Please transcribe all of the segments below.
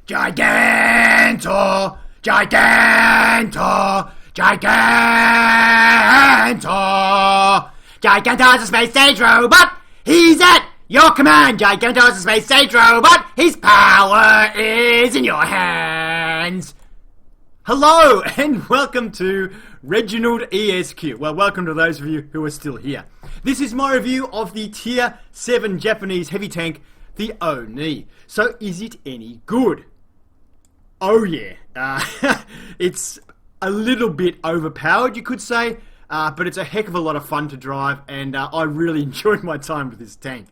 Gigantor! Gigantor! Gigantor! Gigantor's a space age robot! He's at your command! Gigantor's a space age robot! His power is in your hands! Hello and welcome to Reginaldesq. Well, welcome to those of you who are still here. This is my review of the Tier 7 Japanese heavy tank, the Oni. So, is it any good? Oh yeah. It's a little bit overpowered, you could say, but it's a heck of a lot of fun to drive, and I really enjoyed my time with this tank.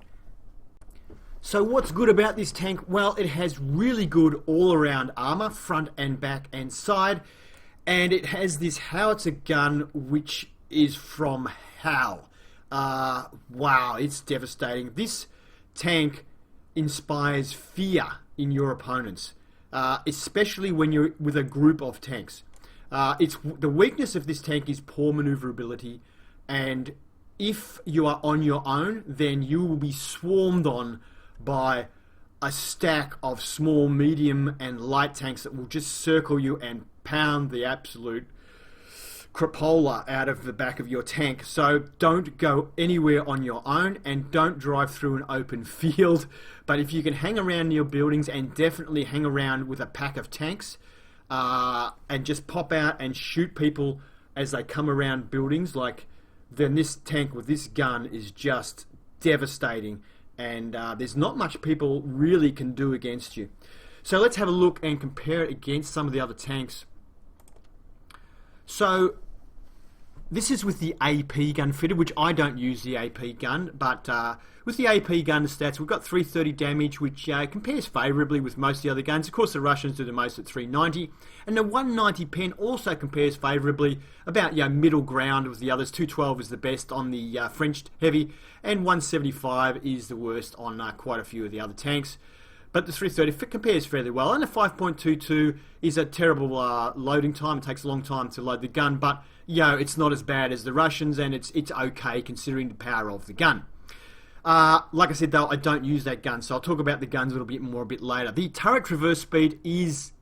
So what's good about this tank? Well, it has really good all-around armor, front and back and side, and it has this howitzer gun which is from HAL. Wow, it's devastating. This tank inspires fear in your opponents, especially when you're with a group of tanks. The weakness of this tank is poor maneuverability, and if you are on your own, then you will be swarmed on by a stack of small, medium and light tanks that will just circle you and pound the absolute crapola out of the back of your tank. So don't go anywhere on your own and don't drive through an open field. But if you can hang around near buildings, and definitely hang around with a pack of tanks, and just pop out and shoot people as they come around buildings, then this tank with this gun is just devastating, and there's not much people really can do against you. So let's have a look and compare it against some of the other tanks. So this is with the AP gun fitted, which I don't use the AP gun, but with the AP gun stats, we've got 330 damage, which compares favourably with most of the other guns. Of course, the Russians do the most at 390, and the 190 pen also compares favourably, about middle ground with the others. 212 is the best on the French heavy, and 175 is the worst on quite a few of the other tanks. But the 330 compares fairly well, and the 5.22 is a terrible loading time. It takes a long time to load the gun, but it's not as bad as the Russians, and it's okay considering the power of the gun. Like I said though, I don't use that gun, so I'll talk about the guns a bit later. The turret traverse speed is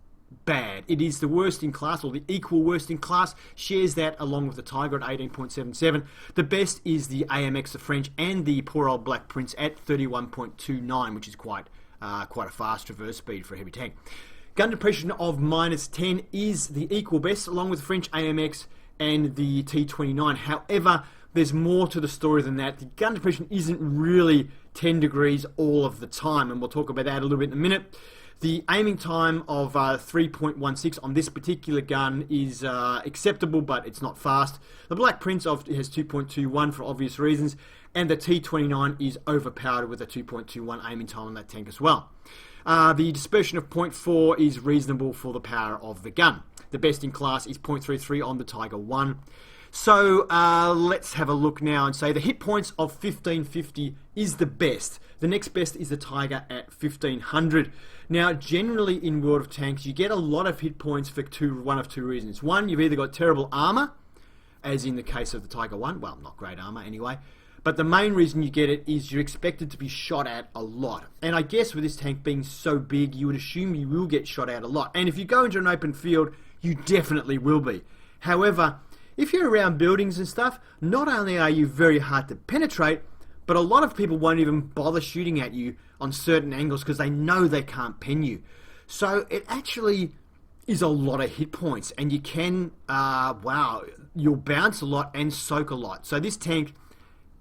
bad. It is the worst in class, or the equal worst in class. Shares that along with the Tiger at 18.77. The best is the AMX, the French, and the poor old Black Prince at 31.29, which is quite a fast traverse speed for a heavy tank. Gun depression of -10 is the equal best, along with the French AMX and the T29. However, there's more to the story than that. The gun depression isn't really 10 degrees all of the time, and we'll talk about that a little bit in a minute. The aiming time of 3.16 on this particular gun is acceptable, but it's not fast. The Black Prince has 2.21 for obvious reasons, and the T29 is overpowered with a 2.21 aiming time on that tank as well. The dispersion of 0.4 is reasonable for the power of the gun. The best in class is 0.33 on the Tiger 1. So let's have a look now and say the hit points of 1550 is the best. The next best is the Tiger at 1500. Now, generally in World of Tanks, you get a lot of hit points for one of two reasons. One, you've either got terrible armor, as in the case of the Tiger 1. Well, not great armor anyway. But the main reason you get it is you're expected to be shot at a lot. And I guess with this tank being so big, you would assume you will get shot at a lot. And if you go into an open field, you definitely will be. However, if you're around buildings and stuff, not only are you very hard to penetrate, but a lot of people won't even bother shooting at you on certain angles because they know they can't pen you. So it actually is a lot of hit points, and you can, you'll bounce a lot and soak a lot. So this tank,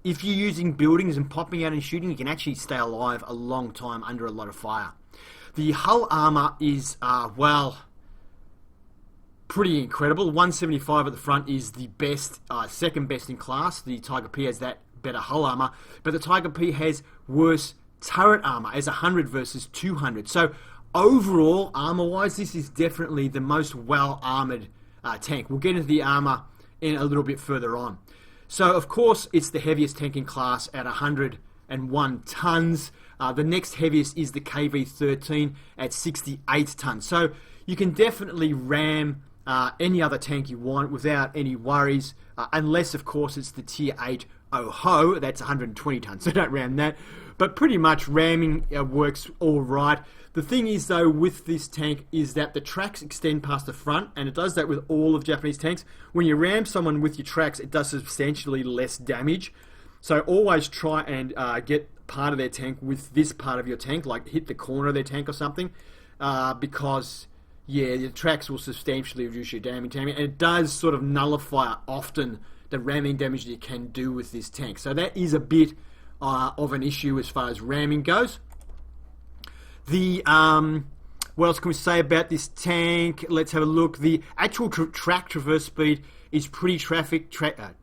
if you're using buildings and popping out and shooting, you can actually stay alive a long time under a lot of fire. The hull armor is, pretty incredible. 175 at the front is the best, second best in class. The Tiger P has that better hull armor, but the Tiger P has worse turret armor as 100 versus 200. So overall, armor-wise, this is definitely the most well-armored tank. We'll get into the armor in a little bit further on. So, of course, it's the heaviest tank in class at 101 tons. The next heaviest is the KV-13 at 68 tons. So you can definitely ram any other tank you want without any worries, unless, of course, it's the Tier 8 Oho. That's 120 tons, so don't ram that. But pretty much ramming works all right. The thing is, though, with this tank is that the tracks extend past the front, and it does that with all of Japanese tanks. When you ram someone with your tracks, it does substantially less damage. So always try and get part of their tank with this part of your tank, like hit the corner of their tank or something, because, yeah, the tracks will substantially reduce your damage, and it does sort of nullify often the ramming damage that you can do with this tank. So that is a bit of an issue as far as ramming goes. What else can we say about this tank? Let's have a look. The actual track traverse speed is pretty tragic at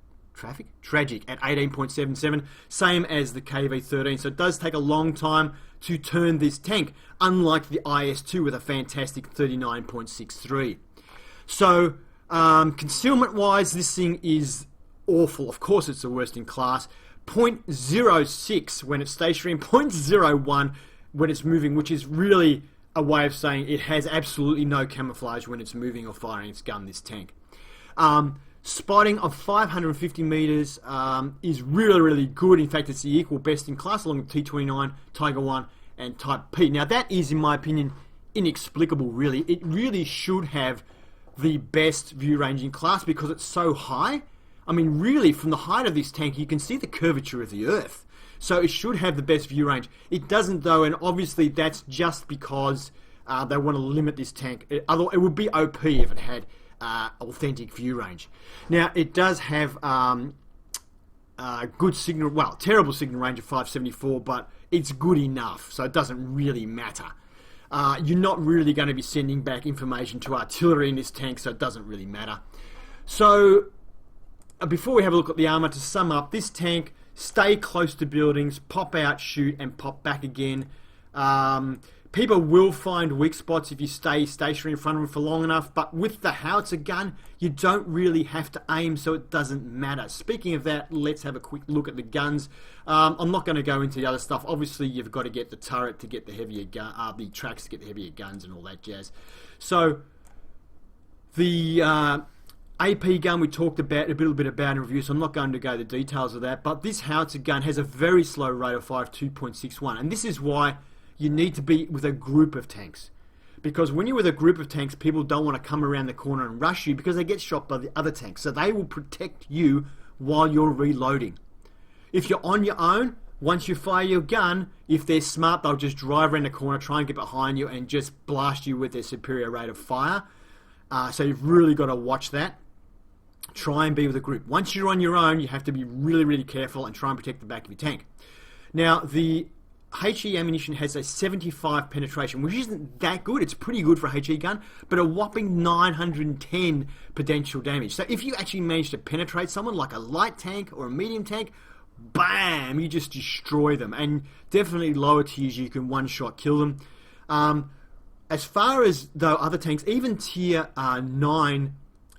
18.77, same as the KV-13. So it does take a long time to turn this tank, unlike the IS-2 with a fantastic 39.63. So concealment-wise, this thing is awful. Of course, it's the worst in class. 0.06 when it's stationary, and 0.01 when it's moving, which is really a way of saying it has absolutely no camouflage when it's moving or firing its gun, this tank. Spotting of 550 meters is really, really good. In fact, it's the equal best in class, along with T-29, Tiger 1, and Type P. Now, that is, in my opinion, inexplicable, really. It really should have the best view range in class because it's so high. I mean, really, from the height of this tank, you can see the curvature of the Earth. So it should have the best view range. It doesn't, though, and obviously that's just because they want to limit this tank. It would be OP if it had authentic view range. Now, it does have good signal, well, terrible signal range of 574, but it's good enough, so it doesn't really matter. You're not really going to be sending back information to artillery in this tank, so it doesn't really matter. So, before we have a look at the armor, to sum up, this tank, stay close to buildings, pop out, shoot, and pop back again. People will find weak spots if you stay stationary in front of them for long enough, but with the howitzer gun, you don't really have to aim, so it doesn't matter. Speaking of that, let's have a quick look at the guns. I'm not going to go into the other stuff. Obviously, you've got to get the turret to get the heavier gun, the tracks to get the heavier guns and all that jazz. So, the AP gun we talked about a little bit about in review, so I'm not going to go into the details of that, but this howitzer gun has a very slow rate of fire of 2.61, and this is why you need to be with a group of tanks. Because when you're with a group of tanks, people don't want to come around the corner and rush you because they get shot by the other tanks. So they will protect you while you're reloading. If you're on your own, once you fire your gun, if they're smart, they'll just drive around the corner, try and get behind you and just blast you with their superior rate of fire. So you've really got to watch that. Try and be with a group. Once you're on your own, you have to be really, really careful and try and protect the back of your tank. Now, the HE ammunition has a 75 penetration, which isn't that good. It's pretty good for a HE gun, but a whopping 910 potential damage. So if you actually manage to penetrate someone like a light tank or a medium tank, bam, you just destroy them. And definitely lower tiers, you can one-shot kill them. As far as, though, other tanks, even tier 9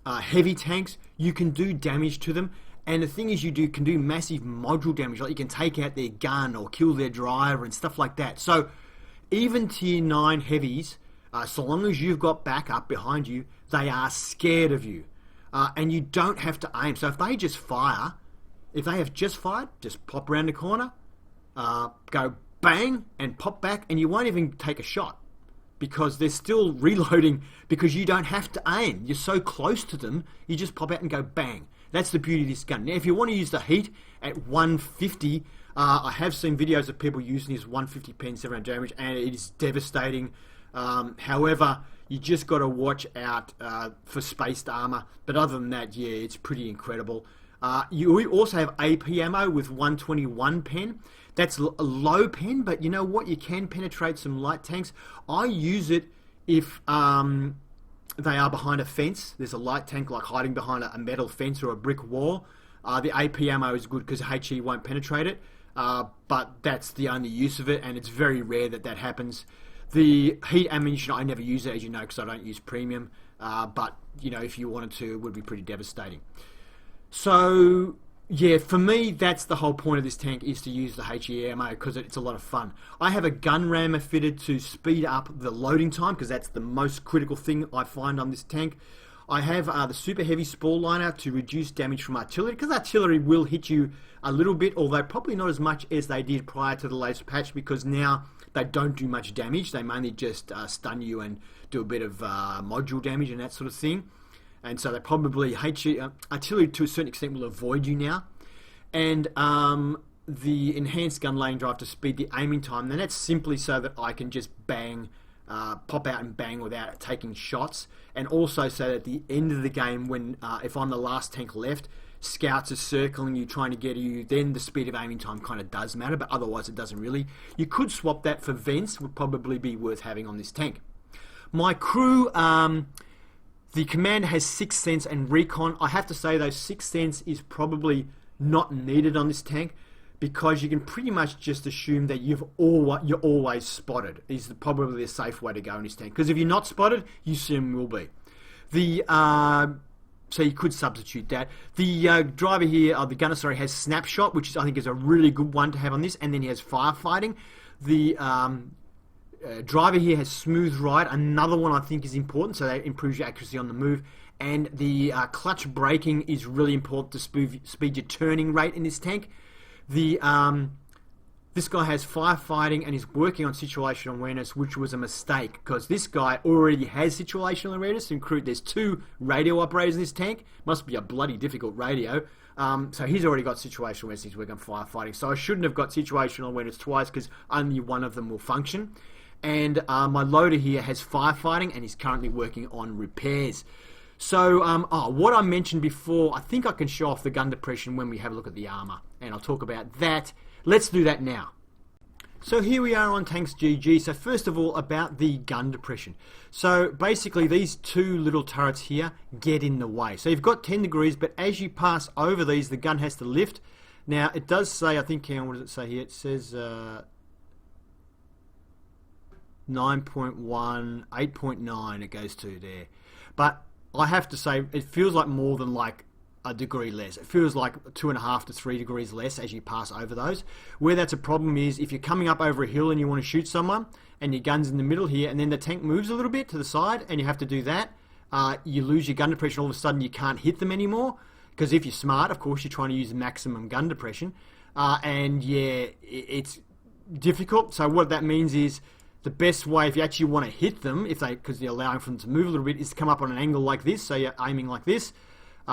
heavy tanks, you can do damage to them. And the thing is, you can do massive module damage, like you can take out their gun or kill their driver and stuff like that. So even tier 9 heavies, so long as you've got backup behind you, they are scared of you. And you don't have to aim. So if they just fire, if they have just fired, just pop around the corner, go bang and pop back, and you won't even take a shot because they're still reloading because you don't have to aim. You're so close to them, you just pop out and go bang. That's the beauty of this gun. Now, if you want to use the heat at 150, I have seen videos of people using this 150 pen 700 damage, and it is devastating. However, you just got to watch out for spaced armor. But other than that, yeah, it's pretty incredible. You also have AP ammo with 121 pen. That's a low pen, but you know what? You can penetrate some light tanks. I use it if they are behind a fence. There's a light tank like hiding behind a metal fence or a brick wall. The AP ammo is good because HE won't penetrate it, but that's the only use of it, and it's very rare that that happens. The heat ammunition, I never use it, as you know, because I don't use premium, but you know, if you wanted to, it would be pretty devastating. So yeah, for me, that's the whole point of this tank, is to use the HE ammo because it's a lot of fun. I have a gun rammer fitted to speed up the loading time because that's the most critical thing I find on this tank. I have the super heavy spore liner to reduce damage from artillery, because artillery will hit you a little bit, although probably not as much as they did prior to the latest patch, because now they don't do much damage. They mainly just stun you and do a bit of module damage and that sort of thing. And so they probably hate you. Artillery to a certain extent will avoid you now. And the enhanced gun laying drive to speed the aiming time, then that's simply so that I can just bang, pop out and bang without taking shots. And also so that at the end of the game, when if I'm the last tank left, scouts are circling you, trying to get you, then the speed of aiming time kind of does matter, but otherwise it doesn't really. You could swap that for vents, would probably be worth having on this tank. My crew, the commander has 6th Sense and Recon. I have to say though, 6th Sense is probably not needed on this tank, because you can pretty much just assume that you're always spotted. Is probably a safe way to go in this tank, because if you're not spotted, you soon will be. So you could substitute that. The driver here, the gunner, sorry, has Snapshot, which I think is a really good one to have on this, and then he has Firefighting. The driver here has Smooth Ride, another one I think is important, so that improves your accuracy on the move. And the clutch braking is really important to speed your turning rate in this tank. This guy has Firefighting and is working on situational awareness, which was a mistake, because this guy already has situational awareness. There's 2 radio operators in this tank. Must be a bloody difficult radio. So he's already got situational awareness. He's working on Firefighting. So I shouldn't have got situational awareness twice, because only one of them will function. And my loader here has Firefighting and he's currently working on repairs. So, what I mentioned before, I think I can show off the gun depression when we have a look at the armor, and I'll talk about that. Let's do that now. So here we are on Tanks GG. So first of all, about the gun depression. So basically these 2 little turrets here get in the way. So you've got 10 degrees, but as you pass over these, the gun has to lift. Now it does say, I think, what does it say here? It says 9.1, 8.9 it goes to there. But I have to say, it feels like more than like a degree less. It feels like 2.5 to 3 degrees less as you pass over those. Where that's a problem is if you're coming up over a hill and you want to shoot someone and your gun's in the middle here, and then the tank moves a little bit to the side and you have to do that, you lose your gun depression. All of a sudden you can't hit them anymore, because if you're smart, of course, you're trying to use maximum gun depression. And yeah, it's difficult. So what that means is, the best way, if you actually want to hit them, because you're allowing for them to move a little bit, is to come up on an angle like this. So you're aiming like this.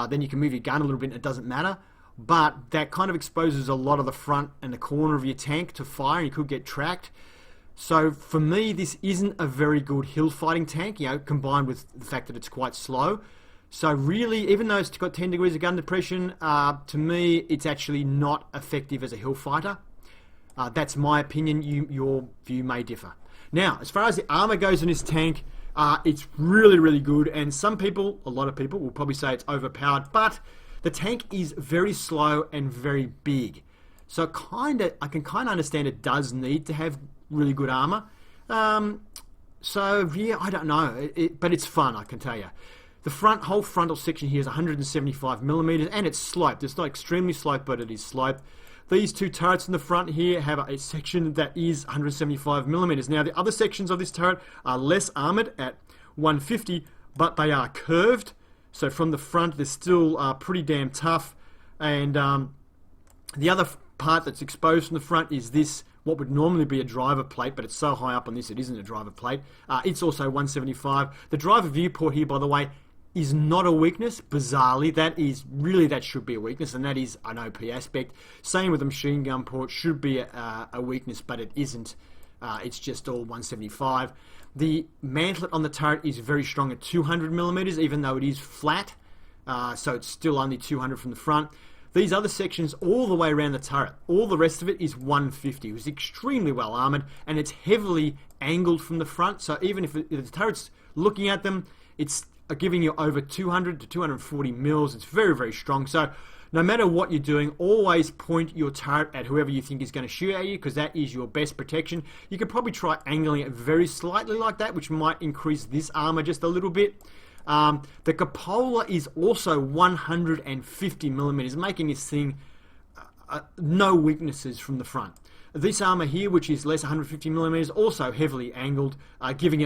Then you can move your gun a little bit and it doesn't matter. But that kind of exposes a lot of the front and the corner of your tank to fire, and you could get tracked. So for me, this isn't a very good hill fighting tank, combined with the fact that it's quite slow. So really, even though it's got 10 degrees of gun depression, to me, it's actually not effective as a hill fighter. That's my opinion. Your view may differ. Now, as far as the armor goes in this tank, it's really, really good. And a lot of people will probably say it's overpowered, but the tank is very slow and very big. So I can kind of understand it does need to have really good armor. So yeah, I don't know, but it's fun, I can tell you. The whole frontal section here is 175 millimeters, and it's sloped. It's not extremely sloped, but it is sloped. These 2 turrets in the front here have a section that is 175 millimeters. Now, the other sections of this turret are less armored at 150, but they are curved. So from the front, they're still pretty damn tough. And the other part that's exposed from the front is this, what would normally be a driver plate, but it's so high up on this, it isn't a driver plate. It's also 175. The driver viewport here, by the way, is not a weakness. Bizarrely, that should be a weakness, and that is an OP aspect. Same with the machine gun port, should be a weakness, but it isn't. It's just all 175. The mantlet on the turret is very strong at 200 millimeters, even though it is flat, so it's still only 200 from the front. These other sections all the way around the turret, all the rest of it is 150. It was extremely well armored, and it's heavily angled from the front, so even if the turret's looking at them, it's giving you over 200 to 240 mils. It's very, very strong. So no matter what you're doing, always point your turret at whoever you think is going to shoot at you, because that is your best protection. You could probably try angling it very slightly like that, which might increase this armor just a little bit. The cupola is also 150 millimeters, making this thing no weaknesses from the front. This armour here, which is less 150mm, also heavily angled,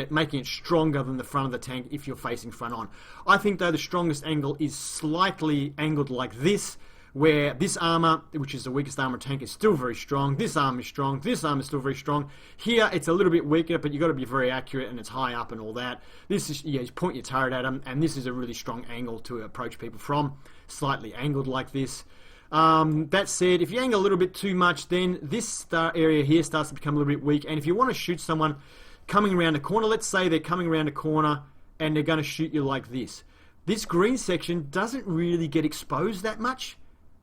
making it stronger than the front of the tank if you're facing front on. I think though the strongest angle is slightly angled like this, where this armour, which is the weakest armour tank, is still very strong. This arm is strong. This arm is still very strong. Here, it's a little bit weaker, but you've got to be very accurate, and it's high up and all that. This is, you point your turret at them, and this is a really strong angle to approach people from, slightly angled like this. That said, if you angle a little bit too much, then this area here starts to become a little bit weak. And if you want to shoot someone coming around a corner, let's say they're coming around a corner and they're going to shoot you like this. This green section doesn't really get exposed that much.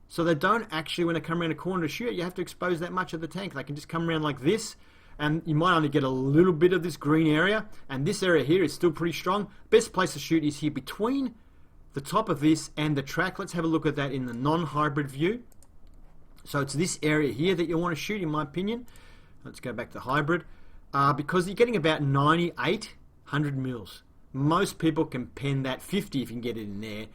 So they don't actually, when they come around a corner to shoot, you have to expose that much of the tank. They can just come around like this, and you might only get a little bit of this green area. And this area here is still pretty strong. Best place to shoot is here between the top of this and the track. Let's have a look at that in the non-hybrid view. So it's this area here that you want to shoot, in my opinion. Let's go back to hybrid. Because you're getting about 9800 mils. Most people can pen that 50 if you can get it in there.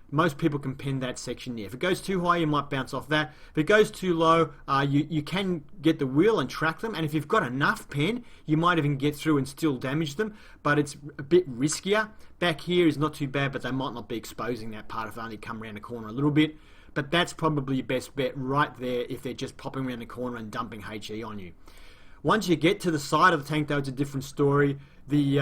Most people can pen that section there. If it goes too high, you might bounce off that. If it goes too low, you can get the wheel and track them. And if you've got enough pen, you might even get through and still damage them. But it's a bit riskier. Back here is not too bad, but they might not be exposing that part if they only come around the corner a little bit. But that's probably your best bet right there if they're just popping around the corner and dumping HE on you. Once you get to the side of the tank, though, it's a different story. The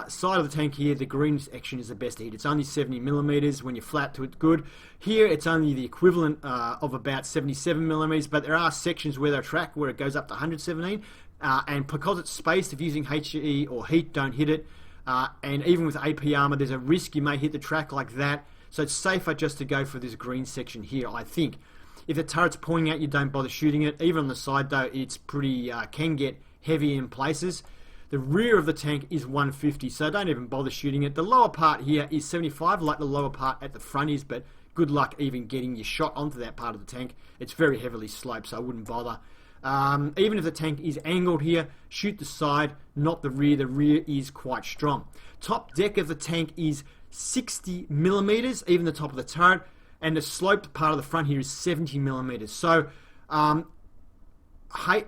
side of the tank here, the green section is the best heat. It's only 70mm. When you're flat to it, good. Here, it's only the equivalent of about 77mm, but there are sections where they track where it goes up to 117. And because it's spaced, if using HE or heat, don't hit it. And even with AP armor, there's a risk you may hit the track like that. So it's safer just to go for this green section here, I think. If the turret's pointing at you, don't bother shooting it. Even on the side, though, it's pretty can get heavy in places. The rear of the tank is 150, so don't even bother shooting it. The lower part here is 75, like the lower part at the front is, but good luck even getting your shot onto that part of the tank. It's very heavily sloped, so I wouldn't bother. Even if the tank is angled here, shoot the side, not the rear. The rear is quite strong. Top deck of the tank is 60mm, even the top of the turret, and the sloped part of the front here is 70mm. So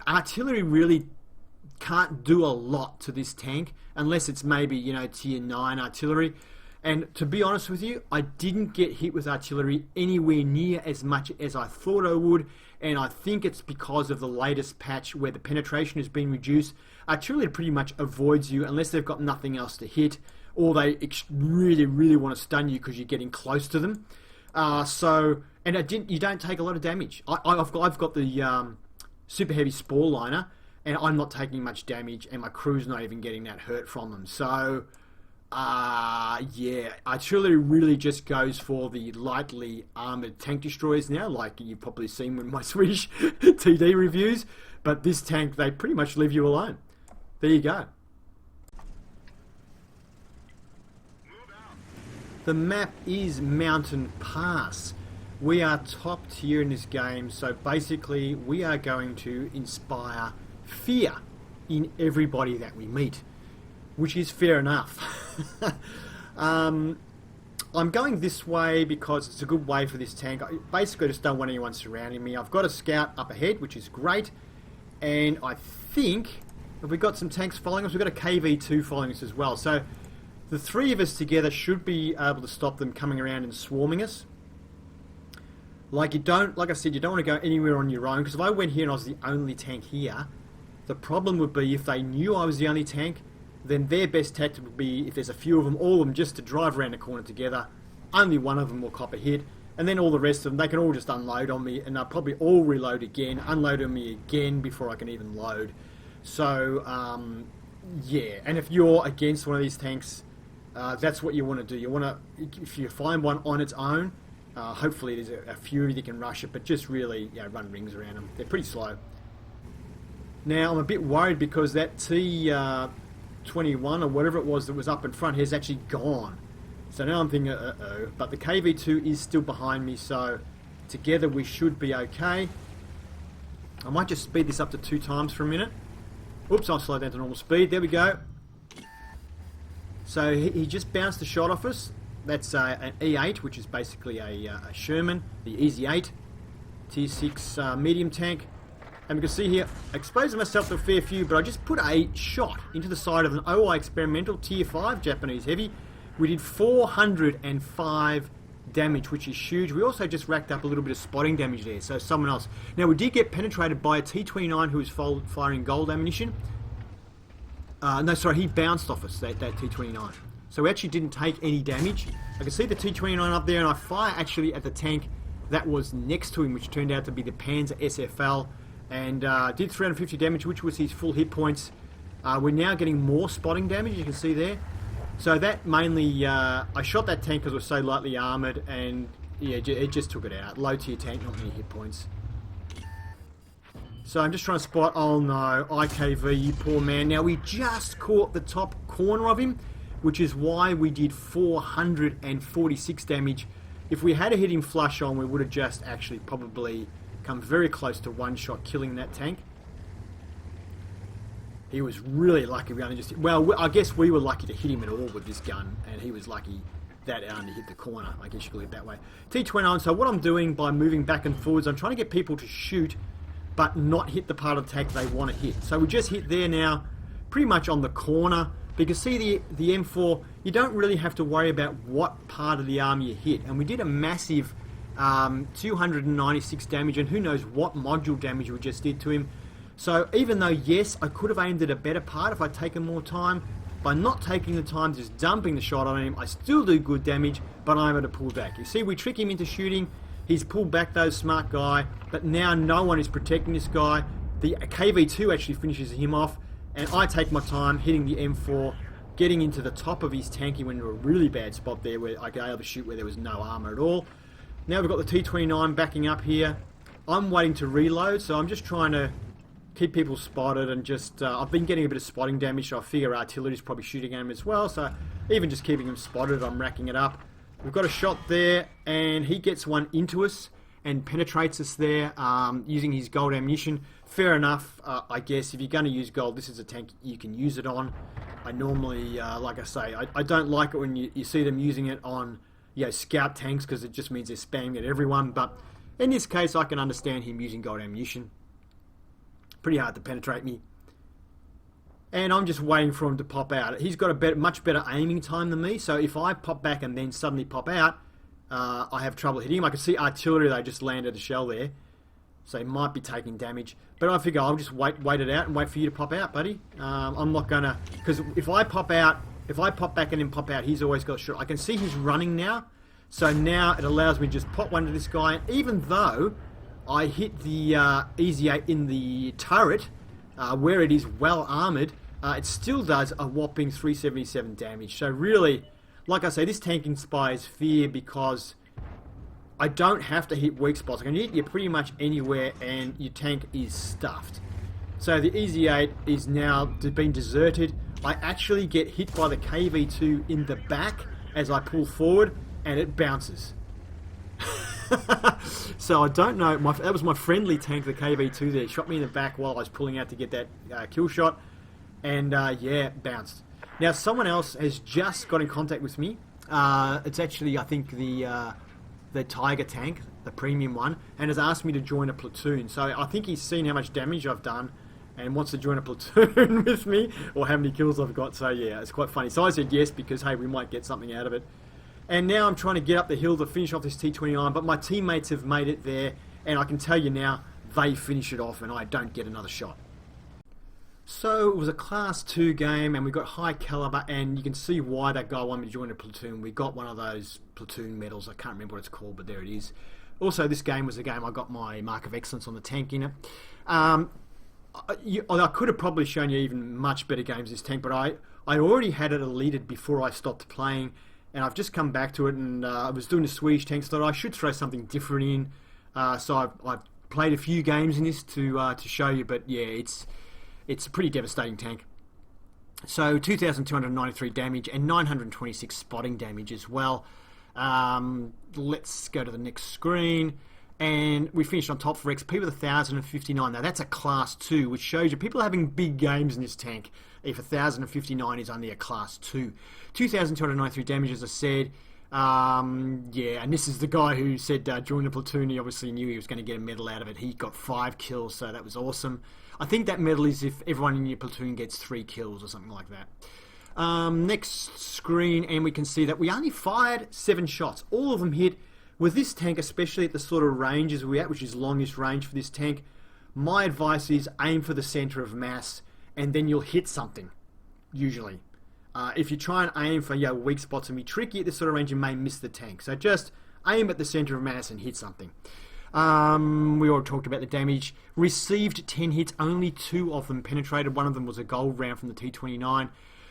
artillery really can't do a lot to this tank unless it's maybe, you know, tier 9 artillery. And to be honest with you, I didn't get hit with artillery anywhere near as much as I thought I would, and I think it's because of the latest patch where the penetration has been reduced. Artillery pretty much avoids you unless they've got nothing else to hit, or they really, really want to stun you because you're getting close to them. You don't take a lot of damage. I've got the super heavy spore liner, and I'm not taking much damage, and my crew's not even getting that hurt from them. So, yeah, artillery really just goes for the lightly armoured tank destroyers now, like you've probably seen with my Swedish TD reviews. But this tank, they pretty much leave you alone. There you go. The map is Mountain Pass. We are top tier in this game, so basically we are going to inspire fear in everybody that we meet, which is fair enough. I'm going this way because it's a good way for this tank. I basically just don't want anyone surrounding me. I've got a scout up ahead, which is great, and I think if we've got some tanks following us, we've got a KV2 following us as well. So the three of us together should be able to stop them coming around and swarming us. Like I said, you don't want to go anywhere on your own, because if I went here and I was the only tank here, the problem would be if they knew I was the only tank, then their best tactic would be, if there's a few of them, all of them just to drive around the corner together. Only one of them will cop a hit, and then all the rest of them, they can all just unload on me, and they'll probably all reload again, unload on me again before I can even load. So, yeah, and if you're against one of these tanks, that's what you want to do. You want to, if you find one on its own, hopefully there's a few that can rush it, but just really, run rings around them. They're pretty slow. Now, I'm a bit worried because that T21 or whatever it was that was up in front has actually gone. So now I'm thinking, uh-oh. But the KV2 is still behind me, so together we should be okay. I might just speed this up to 2 times for a minute. Oops, I'll slow down to normal speed. There we go. So he just bounced a shot off us. That's an E8, which is basically a Sherman, the Easy 8, Tier 6 medium tank. And we can see here, I exposed myself to a fair few, but I just put a shot into the side of an OI experimental tier 5 Japanese heavy. We did 405 damage, which is huge. We also just racked up a little bit of spotting damage there, so someone else. Now, we did get penetrated by a T-29 who was firing gold ammunition. No, sorry, he bounced off us, that T-29. So we actually didn't take any damage. I can see the T-29 up there, and I fire actually at the tank that was next to him, which turned out to be the Panzer SFL. And did 350 damage, which was his full hit points. We're now getting more spotting damage, you can see there. So that mainly, I shot that tank because it was so lightly armoured, and yeah, it just took it out. Low tier tank, not many hit points. So I'm just trying to spot, oh no, IKV, you poor man. Now we just caught the top corner of him, which is why we did 446 damage. If we had hit him flush on, we would have just actually probably come very close to one shot killing that tank. He was really lucky we only just hit, well, I guess we were lucky to hit him at all with this gun, and he was lucky that it only hit the corner. I guess you could live that way. T-29, so what I'm doing by moving back and forwards, I'm trying to get people to shoot but not hit the part of the tank they want to hit. So we just hit there now, pretty much on the corner. But you can see the M4, you don't really have to worry about what part of the arm you hit. And we did a massive 296 damage, and who knows what module damage we just did to him. So even though, yes, I could have aimed at a better part if I'd taken more time, by not taking the time, just dumping the shot on him, I still do good damage, but I'm able to pull back. You see, we trick him into shooting. He's pulled back, though, smart guy, but now no one is protecting this guy. The KV-2 actually finishes him off, and I take my time hitting the M4, getting into the top of his tank. He went into a really bad spot there where I could able to shoot where there was no armor at all. Now we've got the T-29 backing up here. I'm waiting to reload, so I'm just trying to keep people spotted, and just I've been getting a bit of spotting damage, so I figure artillery's probably shooting at him as well, so even just keeping him spotted, I'm racking it up. We've got a shot there, and he gets one into us and penetrates us there using his gold ammunition. Fair enough, I guess. If you're going to use gold, this is a tank you can use it on. I normally, like I say, I don't like it when you see them using it on, you know, scout tanks, because it just means they're spamming at everyone. But in this case, I can understand him using gold ammunition. Pretty hard to penetrate me. And I'm just waiting for him to pop out. He's got a much better aiming time than me, so if I pop back and then suddenly pop out, I have trouble hitting him. I can see artillery, they just landed a shell there, so he might be taking damage. But I figure I'll just wait it out and wait for you to pop out, buddy. I'm not gonna, because if I pop back and then pop out, he's always got a shot. I can see he's running now, so now it allows me to just pop one to this guy. And even though I hit the Easy 8 in the turret, where it is well armoured, it still does a whopping 377 damage. So really, like I say, this tank inspires fear because I don't have to hit weak spots. I can hit you pretty much anywhere and your tank is stuffed. So the Easy 8 is now been deserted. I actually get hit by the KV-2 in the back as I pull forward, and it bounces. So I don't know, that was my friendly tank, the KV-2 there. It shot me in the back while I was pulling out to get that kill shot, and yeah, bounced. Now someone else has just got in contact with me. It's actually, I think, the Tiger tank, the premium one, and has asked me to join a platoon. So I think he's seen how much damage I've done and wants to join a platoon with me, or how many kills I've got. So yeah, it's quite funny. So I said yes, because hey, we might get something out of it. And now I'm trying to get up the hill to finish off this T-29, but my teammates have made it there, and I can tell you now, they finish it off and I don't get another shot. So it was a Class 2 game, and we got high caliber, and you can see why that guy wanted me to join a platoon. We got one of those platoon medals. I can't remember what it's called, but there it is. Also, this game was a game I got my Mark of Excellence on the tank in it. I could have probably shown you even much better games this tank, but I already had it eliteed before I stopped playing. And I've just come back to it, and I was doing the Swedish tanks, so I should throw something different in. So I've played a few games in this to show you, but yeah, it's a pretty devastating tank. So 2,293 damage and 926 spotting damage as well. Let's go to the next screen. And we finished on top for XP with 1,059. Now that's a Class 2, which shows you people are having big games in this tank if 1,059 is only a Class 2. 2,293 damage, as I said. Yeah, and this is the guy who said join the platoon. He obviously knew he was going to get a medal out of it. He got 5 kills, so that was awesome. I think that medal is if everyone in your platoon gets 3 kills or something like that. Next screen, and we can see that we only fired 7 shots. All of them hit. With this tank, especially at the sort of ranges we're at, which is longest range for this tank, my advice is aim for the centre of mass, and then you'll hit something, usually. If you try and aim for weak spots and be tricky at this sort of range, you may miss the tank. So just aim at the centre of mass and hit something. We already talked about the damage. Received 10 hits, only 2 of them penetrated. One of them was a gold round from the T-29.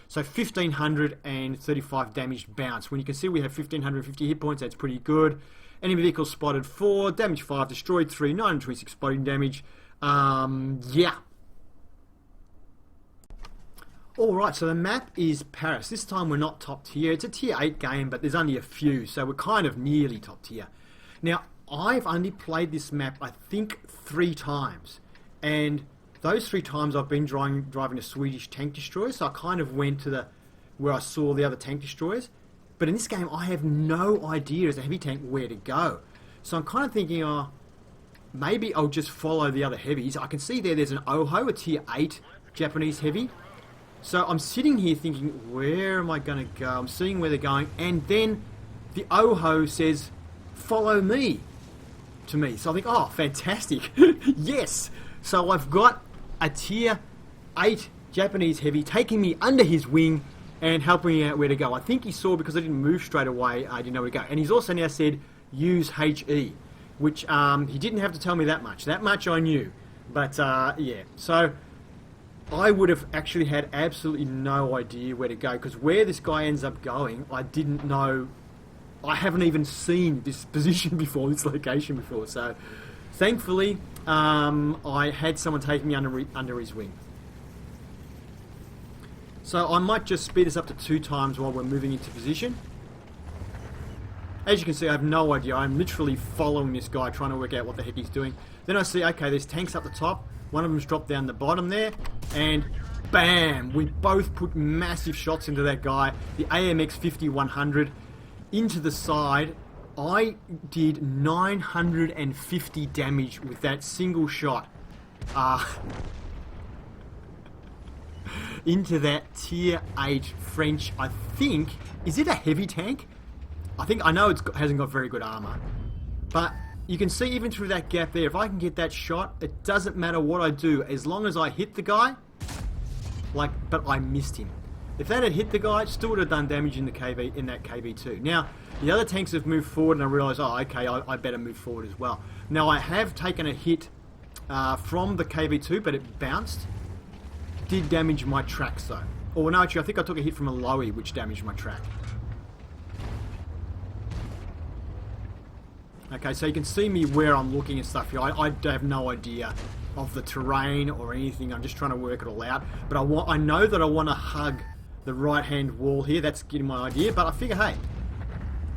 So 1,535 damage bounce. When you can see we have 1,550 hit points, that's pretty good. Enemy vehicle spotted 4, damage 5, destroyed 3, 926 spotting damage. Yeah. Alright, so the map is Paris. This time we're not top tier. It's a tier 8 game, but there's only a few, so we're kind of nearly top tier. Now, I've only played this map, I think, 3 times. And those 3 times I've been driving a Swedish tank destroyer, so I kind of went to where I saw the other tank destroyers. But in this game, I have no idea as a heavy tank where to go. So I'm kind of thinking, maybe I'll just follow the other heavies. I can see there's an Oho, a tier 8 Japanese heavy. So I'm sitting here thinking, where am I going to go? I'm seeing where they're going. And then the Oho says, follow me, to me. So I think, oh, fantastic. Yes. So I've got a tier 8 Japanese heavy taking me under his wing and helping me out where to go. I think he saw, because I didn't move straight away, I didn't know where to go. And he's also now said, use HE, which he didn't have to tell me that much. That much I knew. But, yeah. So I would have actually had absolutely no idea where to go, because where this guy ends up going, I didn't know. I haven't even seen this position before, this location before. So thankfully, I had someone taking me under his wing. So I might just speed this up to 2 times while we're moving into position. As you can see, I have no idea. I'm literally following this guy, trying to work out what the heck he's doing. Then I see, okay, there's tanks up the top. One of them's dropped down the bottom there. And bam! We both put massive shots into that guy. The AMX 5100 into the side. I did 950 damage with that single shot. Into that tier 8 French, I think, is it a heavy tank? I know it hasn't got very good armor, but you can see even through that gap there, if I can get that shot, it doesn't matter what I do, as long as I hit the guy, but I missed him. If that had hit the guy, it still would have done damage in that KV2. Now, the other tanks have moved forward, and I realise, oh, okay, I better move forward as well. Now, I have taken a hit from the KV2, but it bounced. Did damage my tracks though. Or no, actually I think I took a hit from a Lowy, which damaged my track. Okay, so you can see me where I'm looking and stuff here. I have no idea of the terrain or anything. I'm just trying to work it all out. But I know that I want to hug the right-hand wall here. That's getting my idea. But I figure, hey,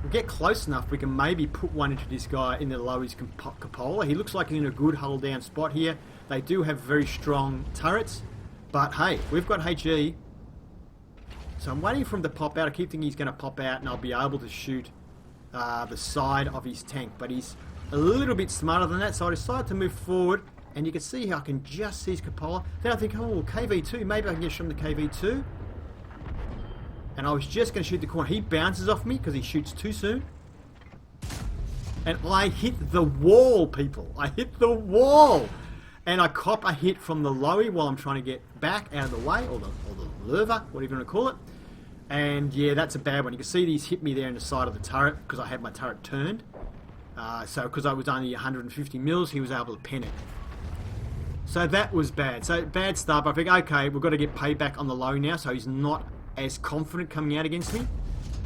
we'll get close enough. We can maybe put one into this guy in the Lowy's cupola. He looks like he's in a good hull-down spot here. They do have very strong turrets. But hey, we've got HE, so I'm waiting for him to pop out. I keep thinking he's going to pop out and I'll be able to shoot the side of his tank. But he's a little bit smarter than that, so I decided to move forward. And you can see how I can just see his cupola. Then I think, oh, KV2, maybe I can get shot in the KV2. And I was just going to shoot the corner. He bounces off me because he shoots too soon. And I hit the wall, people. I hit the wall. And I cop a hit from the Lowy while I'm trying to get back out of the way, or the lurva, whatever you want to call it. And yeah, that's a bad one. You can see these hit me there in the side of the turret because I had my turret turned. So because I was only 150 mils, he was able to pen it. So that was bad. So bad start. But I think, okay, we've got to get payback on the Lowy now, so he's not as confident coming out against me.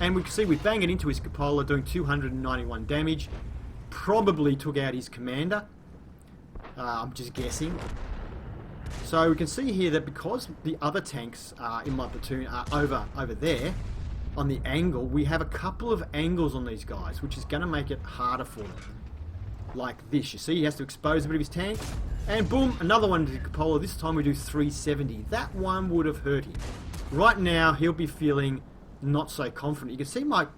And we can see we bang it into his cupola, doing 291 damage. Probably took out his commander. I'm just guessing. So we can see here that because the other tanks in my platoon are over there on the angle, we have a couple of angles on these guys, which is going to make it harder for them. Like this. You see, he has to expose a bit of his tank. And boom, another one to the cupola. This time we do 370. That one would have hurt him. Right now, he'll be feeling not so confident. You can see my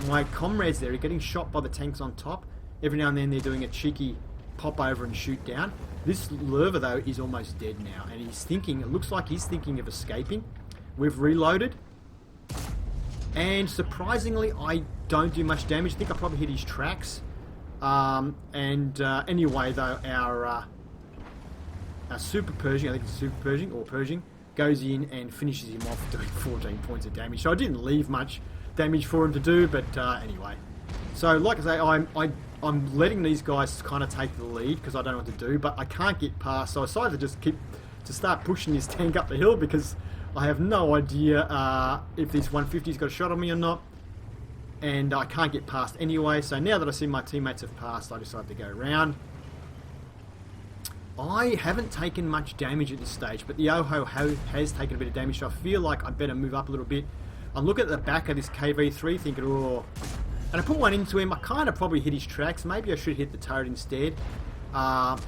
My comrades there are getting shot by the tanks on top. Every now and then they're doing a cheeky pop over and shoot down. This lurver though is almost dead now, and he's thinking, it looks like he's thinking of escaping. We've reloaded, and surprisingly I don't do much damage. I think I probably hit his tracks. Anyway though, our Super Pershing, I think it's Super Pershing or Pershing, goes in and finishes him off doing 14 points of damage. So I didn't leave much damage for him to do, but anyway. So like I say, I'm letting these guys kind of take the lead because I don't know what to do, but I can't get past. So I decided to just start pushing this tank up the hill because I have no idea if this 150's got a shot on me or not, and I can't get past anyway. So now that I see my teammates have passed, I decided to go around. I haven't taken much damage at this stage, but the Oho has taken a bit of damage, so I feel like I better move up a little bit. I'm looking at the back of this KV-3 thinking, oh... And I put one into him. I kind of probably hit his tracks. Maybe I should hit the turret instead. I've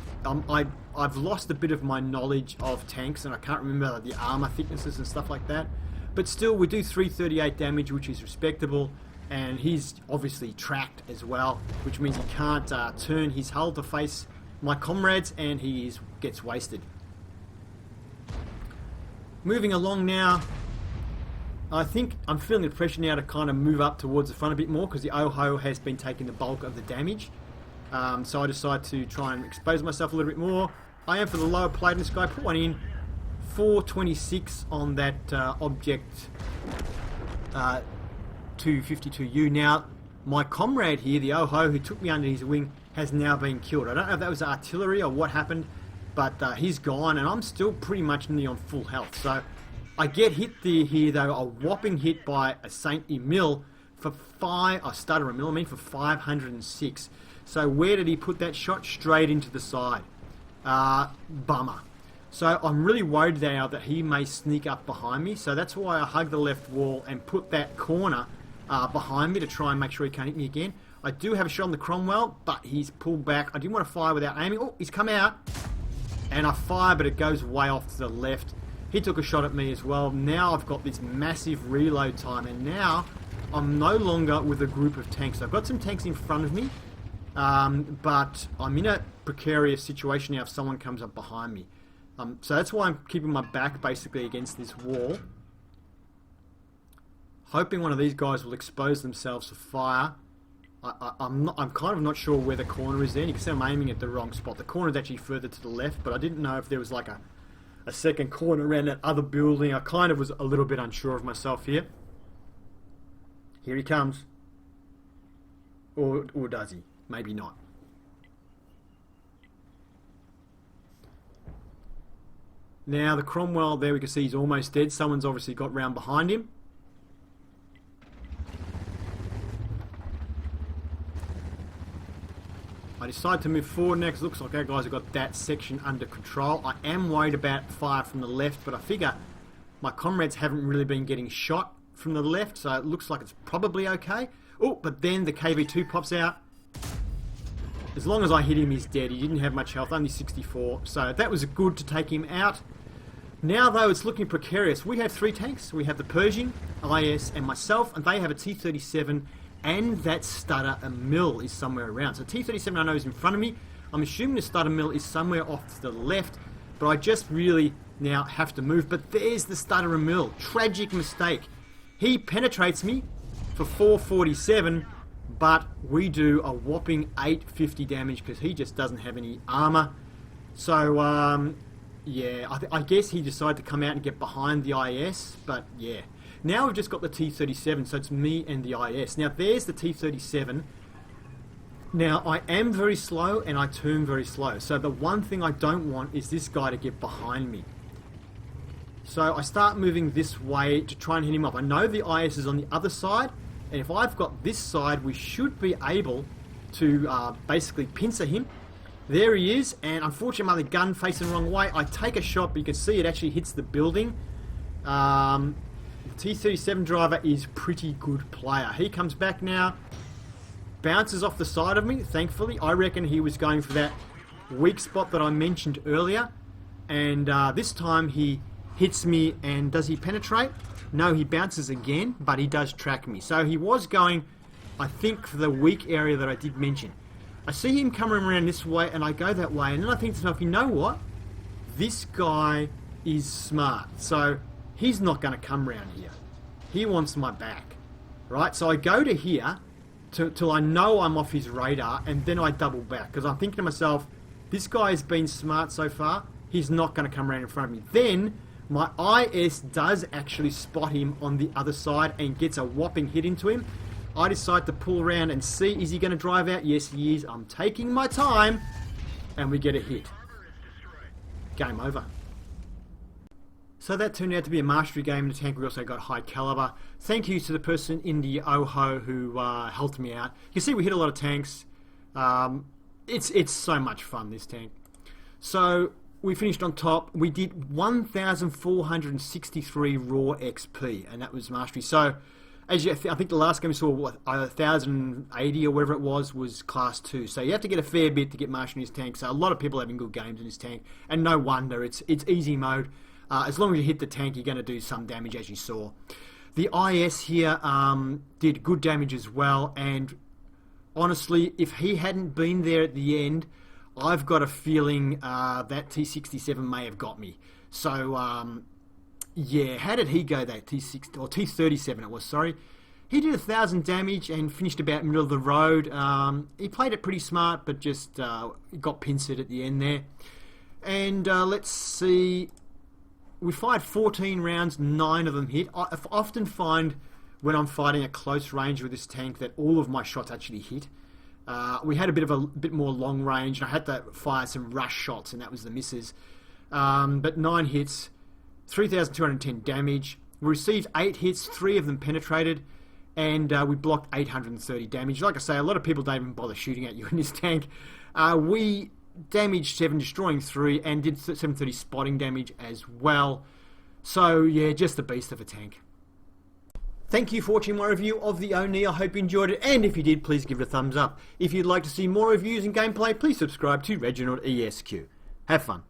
lost a bit of my knowledge of tanks, and I can't remember the armor thicknesses and stuff like that. But still, we do 338 damage, which is respectable. And he's obviously tracked as well, which means he can't turn his hull to face my comrades, and he gets wasted. Moving along now. I think I'm feeling the pressure now to kind of move up towards the front a bit more because the Oho has been taking the bulk of the damage. So I decide to try and expose myself a little bit more. I am for the lower plate in this guy. Put one in. 426 on that object 252U. Now, my comrade here, the Oho, who took me under his wing, has now been killed. I don't know if that was artillery or what happened, but he's gone, and I'm still pretty much nearly on full health. So I get hit here though, a whopping hit by a Saint Emile for 506. So where did he put that shot? Straight into the side. Bummer. So I'm really worried now that he may sneak up behind me. So that's why I hug the left wall and put that corner behind me to try and make sure he can't hit me again. I do have a shot on the Cromwell, but he's pulled back. I didn't want to fire without aiming. Oh, he's come out. And I fire, but it goes way off to the left. He took a shot at me as well. Now I've got this massive reload time, and now I'm no longer with a group of tanks. I've got some tanks in front of me, but I'm in a precarious situation now if someone comes up behind me. So that's why I'm keeping my back basically against this wall, hoping one of these guys will expose themselves to fire. I'm kind of not sure where the corner is there. You can see I'm aiming at the wrong spot. The corner is actually further to the left, but I didn't know if there was like a second corner around that other building. I kind of was a little bit unsure of myself here. Here he comes. Or does he? Maybe not. Now the Cromwell, there we can see he's almost dead. Someone's obviously got round behind him. I decide to move forward next. Looks like our guys have got that section under control. I am worried about fire from the left, but I figure my comrades haven't really been getting shot from the left, so it looks like it's probably okay. Oh, but then the KV-2 pops out. As long as I hit him, he's dead. He didn't have much health, only 64, so that was good to take him out. Now, though, it's looking precarious. We have 3 tanks. We have the Pershing, IS, and myself, and they have a T-37, and that Stutter Emile is somewhere around. So T-37 I know is in front of me. I'm assuming the Stutter Emile is somewhere off to the left, but I just really now have to move. But there's the Stutter Emile. Tragic mistake. He penetrates me for 447, but we do a whopping 850 damage because he just doesn't have any armor. So, yeah, I guess he decided to come out and get behind the IS, but yeah. Now we've just got the T-37, so it's me and the IS. Now there's the T-37. Now I am very slow and I turn very slow. So the one thing I don't want is this guy to get behind me. So I start moving this way to try and hit him up. I know the IS is on the other side, and if I've got this side, we should be able to basically pincer him. There he is, and unfortunately my gun facing the wrong way. I take a shot, but you can see it actually hits the building. The T-37 driver is pretty good player. He comes back now, bounces off the side of me, thankfully. I reckon he was going for that weak spot that I mentioned earlier. And this time he hits me, and does he penetrate? No, he bounces again, but he does track me. So he was going I think for the weak area that I did mention. I see him coming around this way, and I go that way, and then I think to myself, you know what? This guy is smart, so he's not going to come around here. He wants my back, right? So I go to here till I know I'm off his radar, and then I double back, because I'm thinking to myself, this guy has been smart so far, he's not going to come around in front of me. Then my IS does actually spot him on the other side and gets a whopping hit into him. I decide to pull around and see, is he going to drive out? Yes, he is. I'm taking my time, and we get a hit. Game over. So that turned out to be a mastery game in the tank. We also got high caliber. Thank you to the person in the OHO who helped me out. You can see we hit a lot of tanks. It's so much fun, this tank. So we finished on top. We did 1,463 raw XP, and that was mastery. So as you, I think the last game we saw, 1,080 or whatever it was class 2. So you have to get a fair bit to get mastery in this tank. So a lot of people are having good games in this tank, and no wonder. It's easy mode. As long as you hit the tank, you're going to do some damage, as you saw. The IS here did good damage as well, and honestly, if he hadn't been there at the end, I've got a feeling that T67 may have got me. So, yeah, how did he go, that T6 or T37 it was, sorry. He did 1,000 damage and finished about middle of the road. He played it pretty smart, but just got pincered at the end there. And let's see, we fired 14 rounds, 9 of them hit. I often find when I'm fighting at close range with this tank that all of my shots actually hit. We had a bit more long range, and I had to fire some rush shots, and that was the misses. But 9 hits, 3,210 damage. We received 8 hits, 3 of them penetrated, and we blocked 830 damage. Like I say, a lot of people don't even bother shooting at you in this tank. We damaged 7, destroying 3, and did 730 spotting damage as well. So yeah, just a beast of a tank. Thank you for watching my review of the Oni. I hope you enjoyed it, and if you did, please give it a thumbs up. If you'd like to see more reviews and gameplay, please subscribe to Reginaldesq. Have fun.